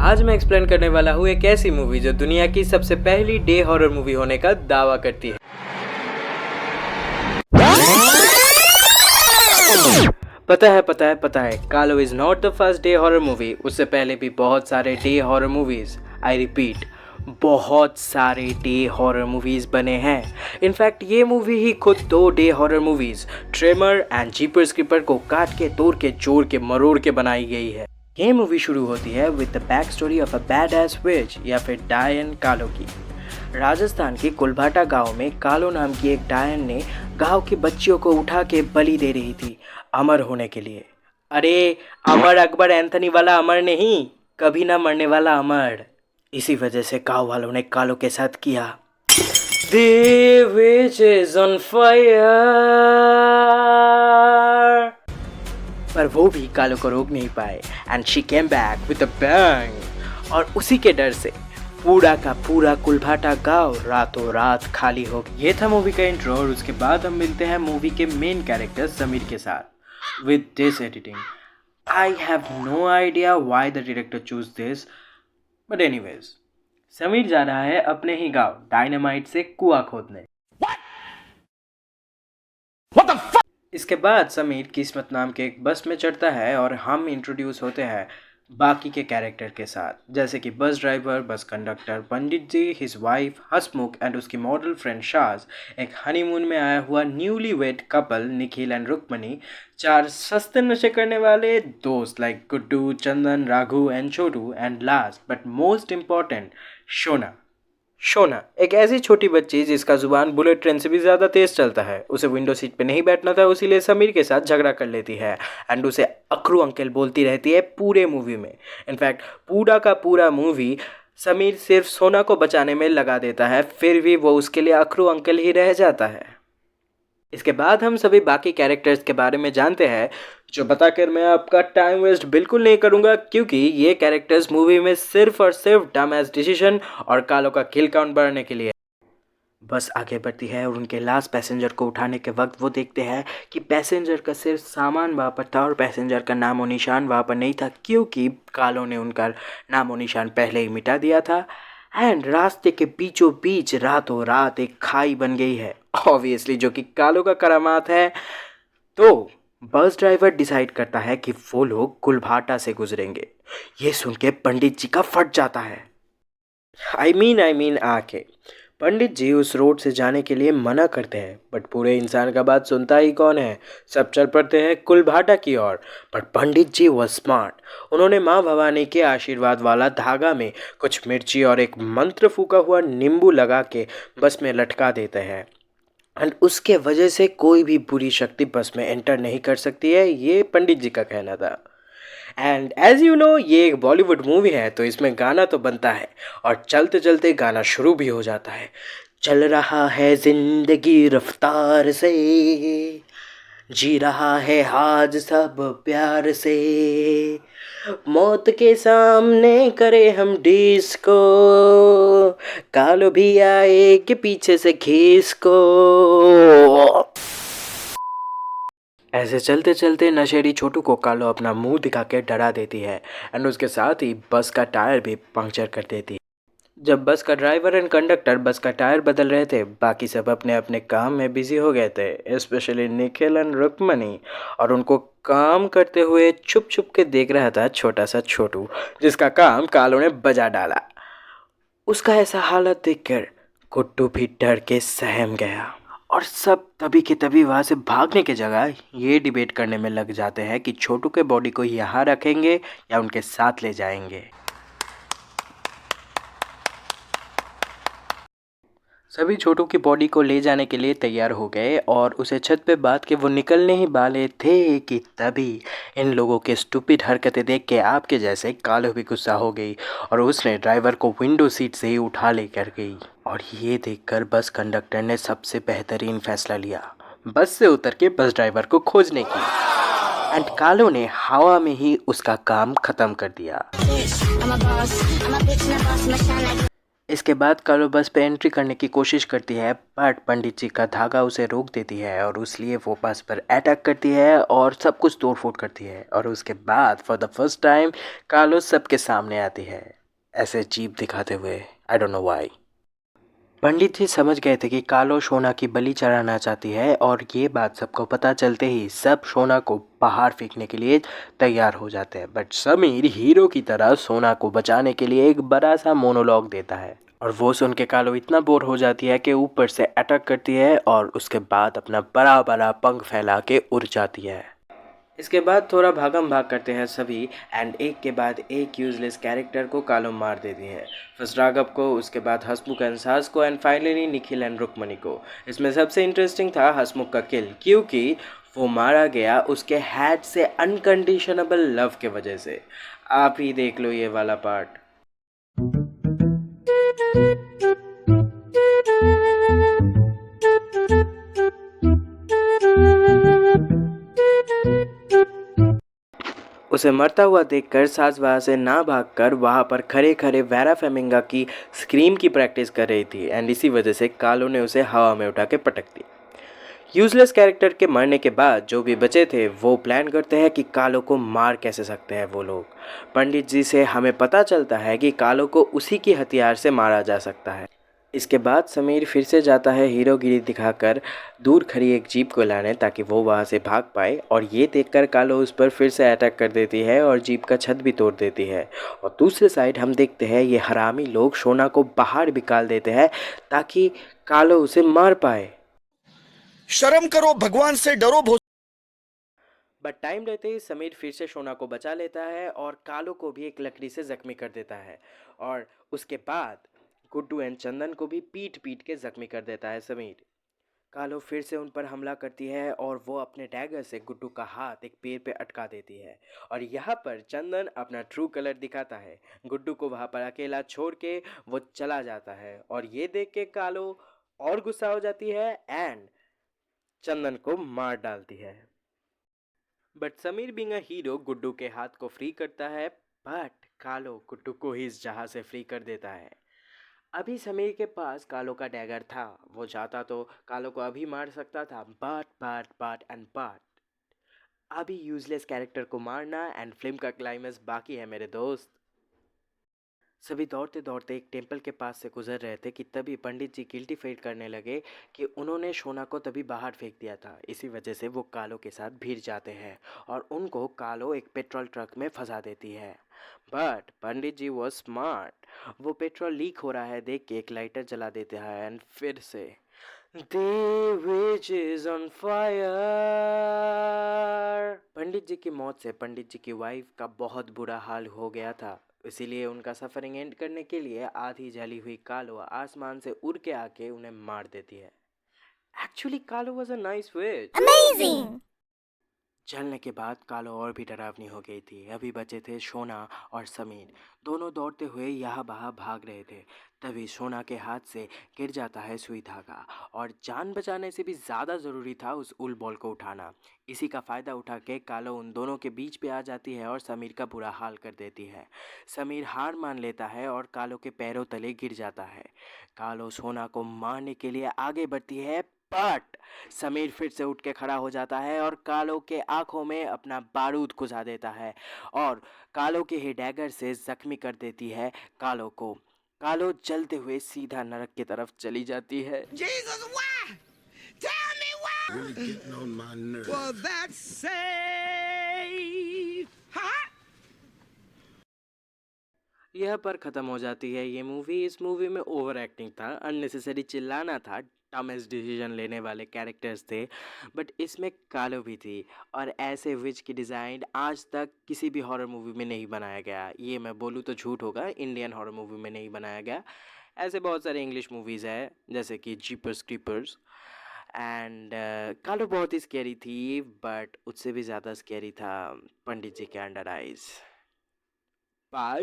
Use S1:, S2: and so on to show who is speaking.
S1: आज मैं एक्सप्लेन करने वाला हूँ एक ऐसी मूवी जो दुनिया की सबसे पहली डे हॉरर मूवी होने का दावा करती है। पता है कालो is not the first day horror movie. उससे पहले भी बहुत सारे day horror movies, I repeat, बहुत सारे डे हॉरर मूवीज बने हैं। इनफैक्ट ये मूवी ही खुद 2 day horror movies Tremor and Jeepers Creeper को काट के तोड़ के जोड़ के मरोड़ के बनाई गई है। ये मूवी शुरू होती है with the back story of a bad S which या फिर डायन कालो की। राजस्थान के कुलभाटा गांव में कालो नाम की एक डायन ने गांव की बच्चियों को उठा के बलि दे रही थी अमर होने के लिए। अरे अमर अकबर एंथनी वाला अमर नहीं, कभी ना मरने वाला अमर। इसी वजह से गांव वालों ने कालो के साथ किया। The witch is on fire। पर वो भी कालो को रोक नहीं पाए and she came back with a bang. और उसी के डर से पूरा का पूरा कुलभाटा गांव रातों रात खाली हो गया। ये था मूवी का इंट्रो और उसके बाद हम मिलते हैं मूवी के मेन कैरेक्टर समीर के साथ with this editing. I have no idea why the director choose this, but anyways Sameer जा रहा है अपने ही गांव डायनामाइट से कुआं खोदने। इसके बाद समीर किस्मत नाम के एक बस में चढ़ता है और हम इंट्रोड्यूस होते हैं बाकी के कैरेक्टर के साथ, जैसे कि bus driver, bus conductor, Pandit ji, his wife Hasmukh and उसकी मॉडल फ्रेंड शाज, एक हनीमून में आया हुआ newly wed couple Nikhil and Rukmani, 4 सस्ते नशे करने वाले दोस्त like Guddu, Chandan, Raghu and Chhotu, and last but most important Shona, एक ऐसी छोटी बच्ची जिसका जुबान बुलेट ट्रेन से भी ज़्यादा तेज़ चलता है। उसे विंडो सीट पे नहीं बैठना था, इसीलिए समीर के साथ झगड़ा कर लेती है एंड उसे अकरू अंकल बोलती रहती है पूरे मूवी में। इनफैक्ट पूरा का पूरा मूवी समीर सिर्फ सोना को बचाने में लगा देता है, फिर भी वो उसके लिए अकरू अंकल ही रह जाता है। इसके बाद हम सभी बाकी कैरेक्टर्स के बारे में जानते हैं, जो बताकर मैं आपका टाइम वेस्ट बिल्कुल नहीं करूंगा, क्योंकि ये कैरेक्टर्स मूवी में सिर्फ और सिर्फ डम एज डिसीजन और कालो का किल काउंट बढ़ाने के लिए। बस आगे बढ़ती है और उनके लास्ट पैसेंजर को उठाने के वक्त वो देखते हैं कि पैसेंजर का सिर्फ सामान वहाँ पर था और पैसेंजर का नामो निशान वहाँ पर नहीं था, क्योंकि कालो ने उनका नामो निशान पहले ही मिटा दिया था। एंड रास्ते के बीचों बीच रातों रात एक खाई बन गई है, ऑब्वियसली जो कि कालो का करामात है। तो बस ड्राइवर डिसाइड करता है कि वो लोग कुलभाटा से गुजरेंगे। ये सुन के पंडित जी का फट जाता है। आई मीन आके पंडित जी उस रोड से जाने के लिए मना करते हैं, बट पूरे इंसान का बात सुनता ही कौन है। सब चल पड़ते हैं कुलभाटा की ओर। बट पंडित जी वो स्मार्ट, उन्होंने माँ भवानी के आशीर्वाद वाला धागा में कुछ मिर्ची और एक मंत्र फूका हुआ नींबू लगा के बस में लटका देते हैं एंड उसके वजह से कोई भी बुरी शक्ति बस में एंटर नहीं कर सकती है, ये पंडित जी का कहना था। एंड एज यू नो ये एक बॉलीवुड मूवी है, तो इसमें गाना तो बनता है और चलते चलते गाना शुरू भी हो जाता है। चल रहा है जिंदगी रफ्तार से, जी रहा है आज सब प्यार से, मौत के सामने करे हम डिस्को, कालो भी आए कि पीछे से खींच को। ऐसे चलते चलते नशेड़ी छोटू को कालो अपना मुंह दिखा के डरा देती है एंड उसके साथ ही बस का टायर भी पंक्चर कर देती है। जब बस का ड्राइवर एंड कंडक्टर बस का टायर बदल रहे थे, बाकी सब अपने अपने काम में बिजी हो गए थे, स्पेशली निखिल एंड रुक्मणी। और उनको काम करते हुए छुप छुप के देख रहा था छोटा सा छोटू, जिसका काम कालो ने बजा डाला। उसका ऐसा हालत देखकर गुड्डू भी डर के सहम गया और सब तभी के तभी वहाँ से भागने के जगह ये डिबेट करने में लग जाते हैं कि छोटू के बॉडी को यहाँ रखेंगे या उनके साथ ले जाएंगे। सभी छोटू की बॉडी को ले जाने के लिए तैयार हो गए और उसे छत पे बांध के वो निकलने ही वाले थे कि तभी इन लोगों के स्टूपिड हरकतें देख के आपके जैसे कालो भी गुस्सा हो गई और उसने ड्राइवर को विंडो सीट से ही उठा लेकर गई। और ये देखकर बस कंडक्टर ने सबसे बेहतरीन फैसला लिया, बस से उतर के बस ड्राइवर को खोजने की। एंड कालो ने हवा में ही उसका काम खत्म कर दिया। इसके बाद कालो बस पे एंट्री करने की कोशिश करती है, बट पंडित जी का धागा उसे रोक देती है और इसलिए वो बस पर अटैक करती है और सब कुछ तोड़ फोड़ करती है। और उसके बाद फॉर द फर्स्ट टाइम कालो सबके सामने आती है ऐसे जीभ दिखाते हुए। I don't know why. Pandit ji समझ गए थे कि कालो सोना की बलि चढ़ाना चाहती है और ये बात सबको पता चलते ही सब सोना को बाहर फेंकने के लिए तैयार हो जाते हैं। बट समीर हीरो की तरह सोना को बचाने के लिए एक बड़ा सा मोनोलॉग देता है और वो सुन के कालो इतना बोर हो जाती है कि ऊपर से अटैक करती है और उसके बाद अपना बड़ा बड़ा पंख फैला के उड़ जाती है। इसके बाद थोड़ा भागम भाग करते हैं सभी एंड एक के बाद एक यूजलेस कैरेक्टर को कालो मार देती है। फर्स्ट राघव को, उसके बाद हसमुख एंड सास को and finally Nikhil and Rukmani को। इसमें सबसे इंटरेस्टिंग था हसमुख का किल, क्योंकि वो मारा गया उसके हैड से अनकंडीशनेबल लव के वजह से। आप ही देख लो ये वाला पार्ट। उसे मरता हुआ देखकर सास वहाँ से ना भागकर वहाँ पर खड़े खड़े वेरा फेमिंगा की स्क्रीम की प्रैक्टिस कर रही थी एंड इसी वजह से कालो ने उसे हवा में उठा के पटक दी। यूजलेस कैरेक्टर के मरने के बाद जो भी बचे थे वो प्लान करते हैं कि कालो को मार कैसे सकते हैं वो लोग। पंडित जी से हमें पता चलता है कि कालो को उसी की हथियार से मारा जा सकता है। इसके बाद समीर फिर से जाता है हीरोगिरी दिखाकर दूर खड़ी एक जीप को लाने ताकि वो वहाँ से भाग पाए और ये देखकर कालो उस पर फिर से अटैक कर देती है और जीप का छत भी तोड़ देती है। और दूसरे साइड हम देखते हैं ये हरामी लोग सोना को बाहर निकाल देते हैं ताकि कालो उसे मार पाए।
S2: शर्म करो, भगवान से डरो।
S1: बट टाइम रहते ही समीर फिर से सोना को बचा लेता है और कालो को भी एक लकड़ी से जख्मी कर देता है और उसके बाद गुड्डू एंड चंदन को भी पीट पीट के जख्मी कर देता है समीर। कालो फिर से उन पर हमला करती है और वो अपने डैगर से गुड्डू का हाथ एक पेड़ पे अटका देती है और यहाँ पर चंदन अपना ट्रू कलर दिखाता है। गुड्डू को वहाँ पर अकेला छोड़ के वो चला जाता है और ये देख के कालो और गुस्सा हो जाती है एंड चंदन को मार डालती है। But Sameer being a hero Guddu के हाथ को फ्री करता है, बट कालो गुड्डू को ही इस जहां से फ्री कर देता है। अभी समीर के पास कालो का डैगर था, वो चाहता तो कालो को अभी मार सकता था, बट अभी यूजलेस कैरेक्टर को मारना एंड फिल्म का क्लाइमेक्स बाकी है मेरे दोस्त। सभी दौड़ते दौड़ते एक टेम्पल के पास से गुजर रहे थे कि तभी पंडित जी गिल्टी फील करने लगे कि उन्होंने सोना को तभी बाहर फेंक दिया था। इसी वजह से वो कालो के साथ भिड़ जाते हैं और उनको कालो एक पेट्रोल ट्रक में फंसा देती है। बट पंडित जी वो स्मार्ट, वो पेट्रोल लीक हो रहा है देख के एक लाइटर जला देते हैं एंड फिर से The witch is on fire। पंडित जी की मौत से पंडित जी की वाइफ का बहुत बुरा हाल हो गया था, इसीलिए उनका सफरिंग एंड करने के लिए आधी जली हुई कालो आसमान से उड़ के आके उन्हें मार देती है। एक्चुअली कालो was a nice which.
S3: Amazing!
S1: जलने के बाद कालो और भी डरावनी हो गई थी। अभी बचे थे सोना और समीर, दोनों दौड़ते हुए यहाँ वहाँ भाग रहे थे। तभी सोना के हाथ से गिर जाता है सुई धागा और जान बचाने से भी ज़्यादा ज़रूरी था उस उल बॉल को उठाना। इसी का फ़ायदा उठा के कालो उन दोनों के बीच पे आ जाती है और समीर का बुरा हाल कर देती है। समीर हार मान लेता है और कालो के पैरों तले गिर जाता है। कालो सोना को मारने के लिए आगे बढ़ती है, बट समीर फिर से उठ के खड़ा हो जाता है और कालो के आंखों में अपना बारूद घुसा देता है और कालो के ही डैगर से जख्मी कर देती है कालो को। कालो जलते हुए सीधा नरक की तरफ चली जाती है।
S2: Jesus, why? Tell me why.
S4: Really getting on my nerves.
S2: Was that safe? Huh?
S1: यह पर ख़त्म हो जाती है ये मूवी। इस मूवी में ओवर एक्टिंग था, अननेसेसरी चिल्लाना था, डमेस्ट डिसीजन लेने वाले कैरेक्टर्स थे, बट इसमें कालो भी थी और ऐसे विच की डिज़ाइन आज तक किसी भी हॉरर मूवी में नहीं बनाया गया। ये मैं बोलूँ तो झूठ होगा, इंडियन हॉरर मूवी में नहीं बनाया गया। ऐसे बहुत सारे इंग्लिश मूवीज़ है जैसे कि जीपर्स क्रीपर्स एंड कालो बहुत ही स्कैरी थी, बट उससे भी ज़्यादा स्कैरी था पंडित जी के अंडर आइज। बाय।